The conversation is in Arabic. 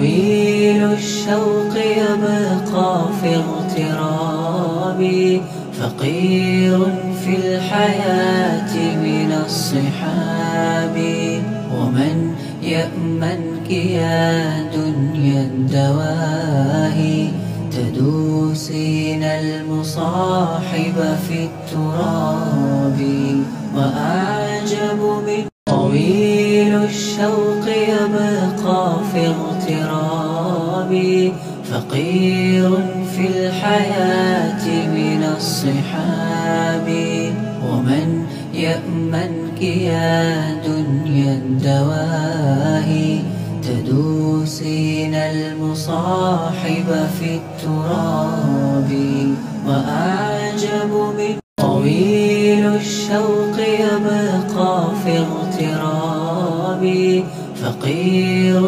طويل الشوق يبقى في اغترابي، فقير في الحياة من الصحاب. ومن يأمنك يا دنيا الدواهي، تدوسين المصاحب في التراب. وأعجب من طويل الشوق يبقى في اغترابي، فقير في الحياة من الصحاب. ومن يأمنك يا دنيا الدواهي، تدوسين المصاحب في التراب. وأعجب من طويل الشوق يبقى في اغترابي، فقير